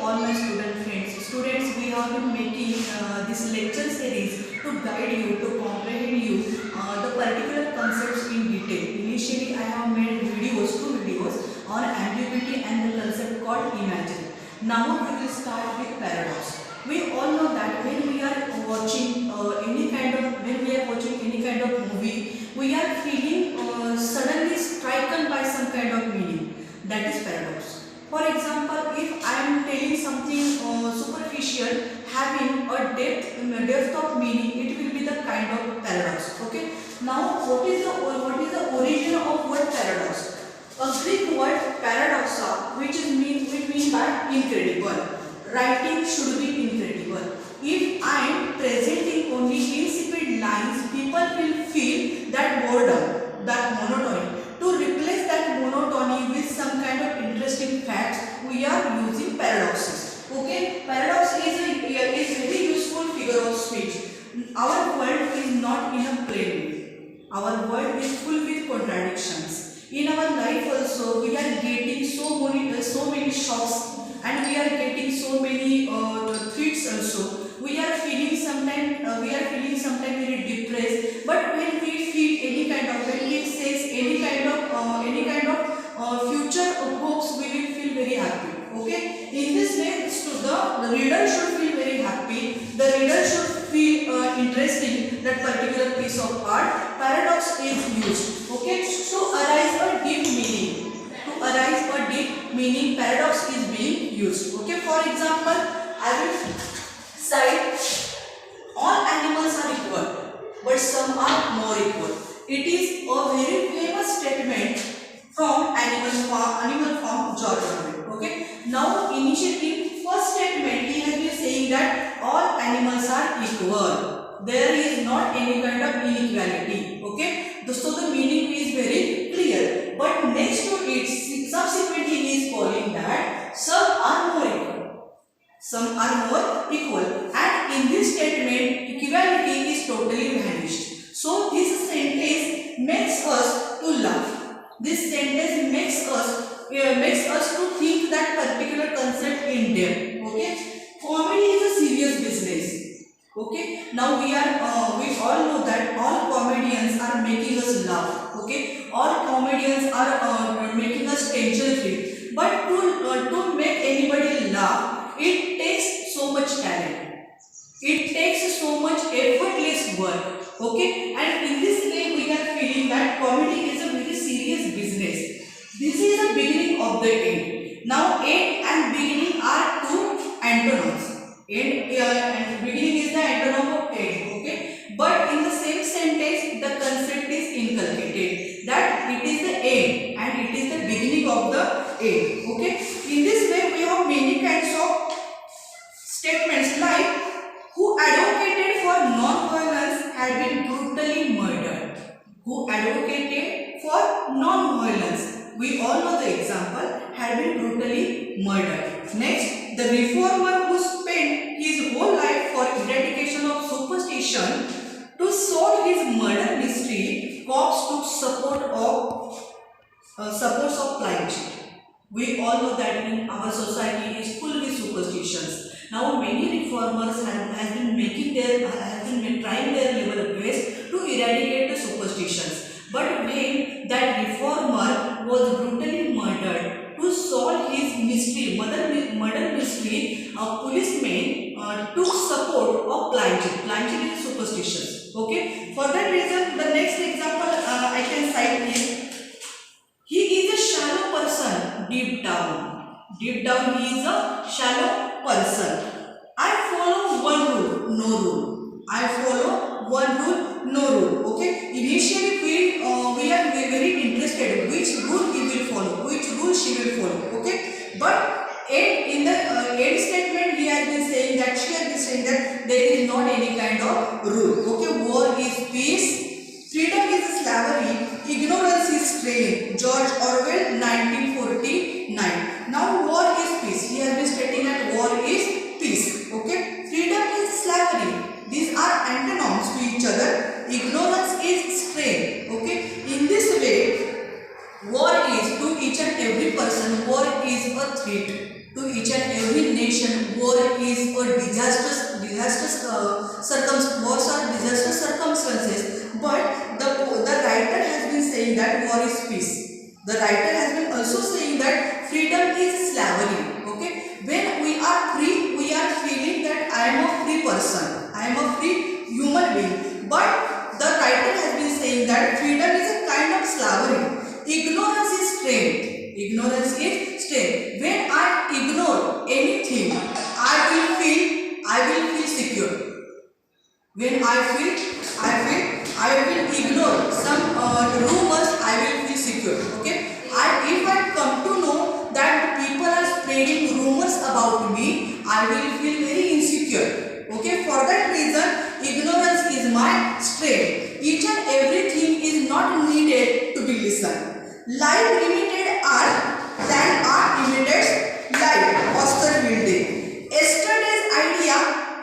all my student friends. Students, we have been making this lecture series to guide you, to comprehend you the particular concepts in detail. Initially, I have made two videos on ambiguity and the concept called imagine. Now we will start with paradox. We all know that when we are watching any kind of movie, we are feeling suddenly stricken by some kind of meaning. That is paradox. For example, if I am telling something superficial having a depth of meaning, it will be the kind of paradox. Okay. Now, what is the origin of word paradox? A Greek word paradoxa, which mean by incredible. Writing should be incredible. If I am presenting only insipid lines, people will feel that boredom, that monotony. To replace that monotony with some kind of interesting facts, we are using paradoxes. Okay, paradox is a very useful figure of speech. Our world is not in a plain way. Our world is full with contradictions. In our life also, we are getting so many shocks, and we are getting so many threats also. We are feeling sometimes very depressed. But when we says any kind of future hopes, we will feel very happy. Okay. In this way, the reader should feel very happy. The reader should feel interesting that particular piece of art. Paradox is used. Okay. To arise a deep meaning, paradox is being used. Okay. For example, I will cite all animals are equal, but some are more equal. It is a very famous statement from Animal Farm, George Orwell. Okay. Now, initially, first statement he has been saying that all animals are equal. There is not any kind of inequality. Okay. So the meaning is very clear. But next to it, subsequently he is calling that some are more equal. Some are more equal. And in this statement, equality is totally vanished. So this sentence makes us to laugh. This sentence makes us to think that particular concept in depth. Okay. Comedy is a serious business. Okay. Now we all know that all comedians are making us laugh. Okay. All comedians are making us tension free. But to make anybody laugh, it takes so much talent. It takes so much effortless work. Okay. And in this way, we are feeling that comedy is a very serious business. This is the beginning of the end. Now, end and beginning are two antonyms. End and beginning is the antonym of end. Okay. But in the same sentence, the concept is inculcated that it is the end and it is the beginning of the end. Okay. In this way, we have many kinds of statements like who advocated for non-violence had been brutally murdered. Who advocated for non-violence, we all know the example, had been brutally murdered. Next, the reformer who spent his whole life for eradication of superstition to solve his murder mystery, cops took supports of blind. We all know that in our society is full with superstitions. Now many reformers have been trying their level best to eradicate the superstitions. But when that reformer was brutally murdered, to solve his murder mystery, a policeman took support of blind. Blind is superstitions. Okay. For that reason, the next example I can cite is he is a shallow person deep down. Deep down, he is a shallow person. I follow one rule, no rule. I follow one rule, no rule. Okay. Initially, we are very interested which rule he will follow, which rule she will follow. Okay. But in the end statement, she has been saying that there is not any kind of rule. Okay. War is peace. Freedom is slavery. Ignorance is strength. George Orwell, 1949. Now, war is peace. He has been stating that war is peace. Okay. Freedom is slavery. These are antonyms to each other. Ignorance is strength. Okay. In this way, war is to each and every person. War is a threat to each and every nation. nation, war is a wars are disastrous circumstances. But the writer has been saying that war is peace. The writer has been also saying that freedom is slavery. Okay, when we are free, we are feeling that I am a free person, I am a free human being. But the writer has been saying that freedom is a kind of slavery. Ignorance is strength. Ignorance is strength. When I ignore anything, I will feel secure. When I will ignore some rumors, I will feel secure. Okay. If I come to know that people are spreading rumors about me, I will feel very insecure. Okay. For that reason, ignorance is my strength. Each and everything is not needed to be listened. Life limited art than art imitates life. Oscar Wilde. Yesterday's idea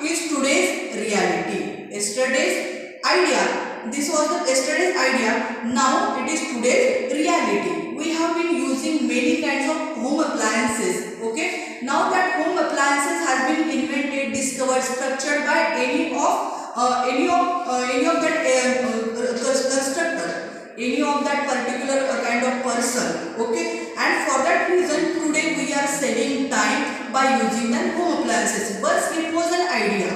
is today's reality. Yesterday's idea. This was the yesterday's idea. Now it is today's reality. We have been using many kinds of home appliances. Okay. Now that home appliances has been invented, discovered, structured by any of that constructor. Any of that particular kind of person. Okay, and for that reason today we are saving time by using that home appliances. Once it was an idea,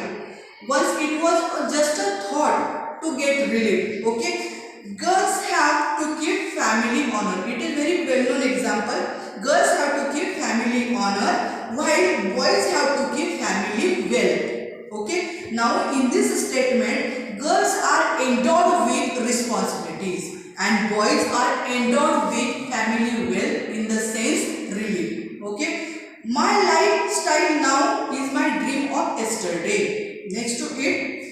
once it was just a thought to get relieved. Okay, girls have to keep family honor. It is very well known example. Girls have to keep family honor while boys have to keep family wealth. Okay, now in this statement, girls are endowed with responsibilities and boys are endowed with family wealth in the sense relief. Okay, my lifestyle now is my dream of yesterday. Next to it,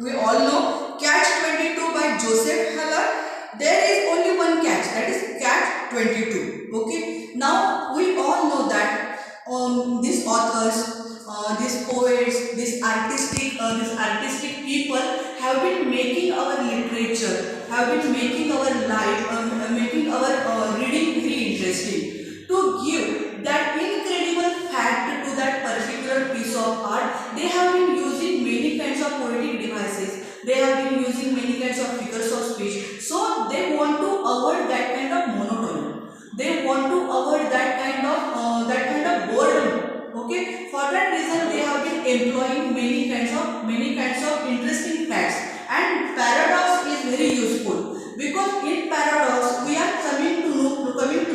we all know Catch 22 by Joseph Heller. There is only one catch, that is Catch 22. Okay, now we all know that these authors, these poets, these artistic people have been making our literature, have been making our life, making our reading very interesting. To give that incredible fact to that particular piece of art, they have been using many kinds of poetic devices. They have been using many kinds of figures of speech. So they want to avoid that kind of monotony. They want to avoid that kind of boredom. Okay, for that reason they have been employing many kinds of interesting facts, and paradox is very useful because in paradox we are coming to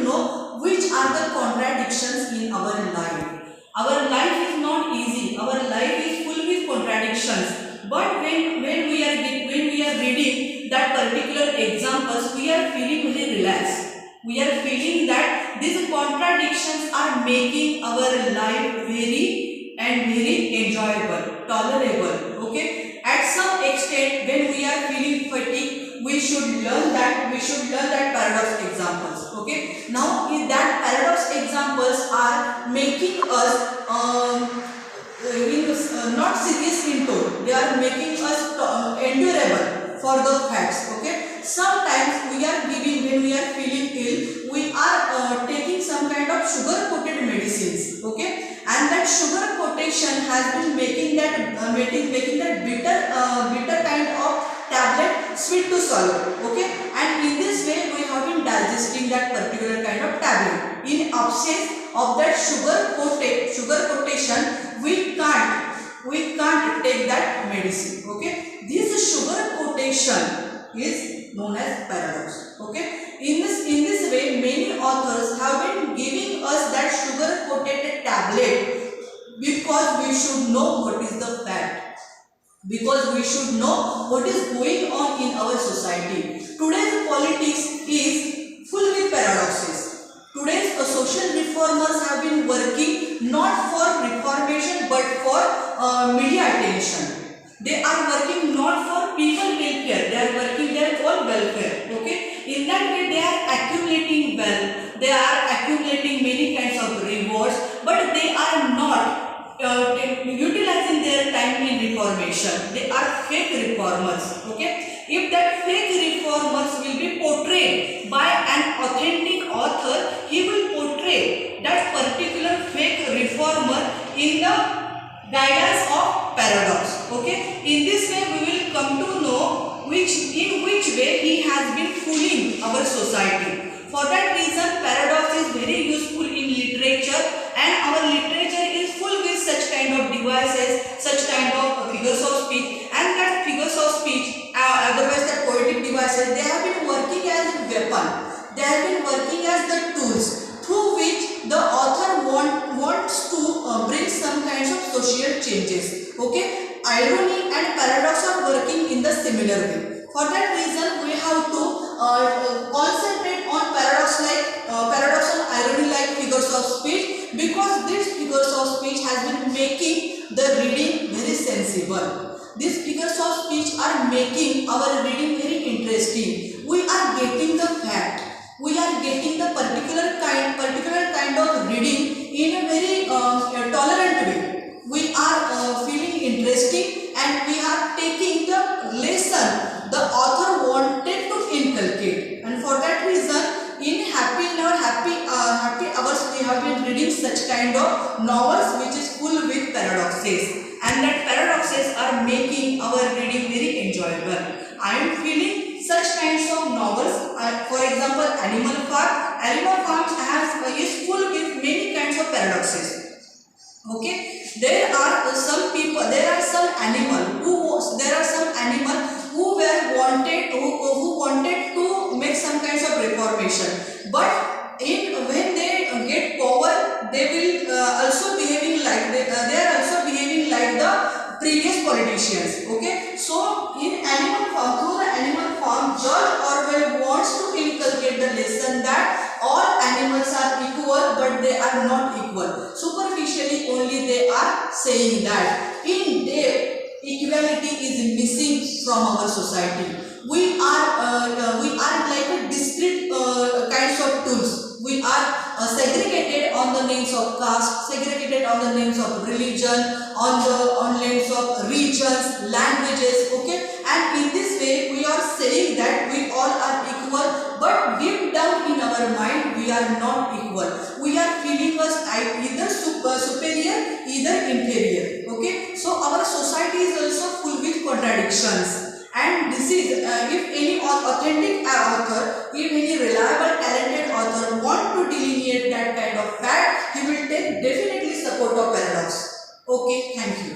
know which are the contradictions in our life. Our life is not easy. Our life is full with contradictions. But when we are reading that particular examples, we are feeling very relaxed. We are feeling that these contradictions are making our life very enjoyable, tolerable. Okay. At some extent, when we are feeling fatigue, we should learn that paradox examples. Okay. Now, if that paradox examples are making us not serious in tone, they are making us endurable for the facts. Okay. Sometimes when we are feeling ill, we are taking some kind of sugar coated medicines. Okay, and that sugar coatation has been making that bitter kind of tablet sweet to swallow. Okay, and in this way we have been digesting that particular kind of tablet. In absence of that sugar coatation, we can't take that medicine. Okay, this sugar coatation is known as paradox. Okay, in this way many authors have been giving us that sugar coated tablet because we should know what is the fact, because we should know what is going on in our society. Today's politics is full with paradoxes. Today's social reformers have been working not for reformation but for media attention. They are working not for people welfare, they are working their own welfare. Okay, in that way they are accumulating wealth, they are accumulating many kinds of rewards, but they are not utilizing their time in reformation. They are fake reformers. Okay, if that fake reformers will be portrayed by an authentic author, he will portray that particular fake reformer in the guidance of paradox. Okay, in this way we will come to know in which way he has been fooling our society. For that reason, paradox is very useful in literature, and our literature is full with such kind of devices, such kind of figures of speech, and that figures of speech, otherwise that poetic devices, they have been working as a weapon. They have been working as the tools through which the author wants to bring some kinds of social changes. Okay, irony and paradox are working in the similar way. For that reason, we have to concentrate on paradox and irony like figures of speech, because these figures of speech has been making the reading very sensible. These figures of speech are making our reading very interesting. We are getting the fact. We are getting the particular kind of reading in a very tolerant way. We are feeling interesting, and we are taking the lesson the author wanted to inculcate. And for that reason, in happy hours, we have been reading such kind of novels which is full with paradoxes, and that paradoxes are making our reading very enjoyable. I am feeling such kinds of novels. For example, Animal Farm. Animal Farm is full with many kinds of paradoxes. Okay, there are some animal who wanted to make some kinds of reformation, but when they get power, they will also behaving like they are also behaving like the previous politicians. Okay, so in Animal Farm, through the Animal Farm, George Orwell wants to inculcate the lesson that all animals are equal, but they are not equal. Superficially only they are saying that. In depth, equality is missing from our society. We are like a discrete kinds of tools. We are segregated on the names of caste, segregated on the names of religion, on names of regions, languages. Okay, and in this way we are saying that we all are equal, but deep down in our mind we are not equal. We are feeling us either superior, either inferior. Okay, so our society is also full with contradictions. And this is, if any authentic author, if any reliable, talented author want to delineate that kind of fact, he will take definitely support of paradox. Okay, thank you.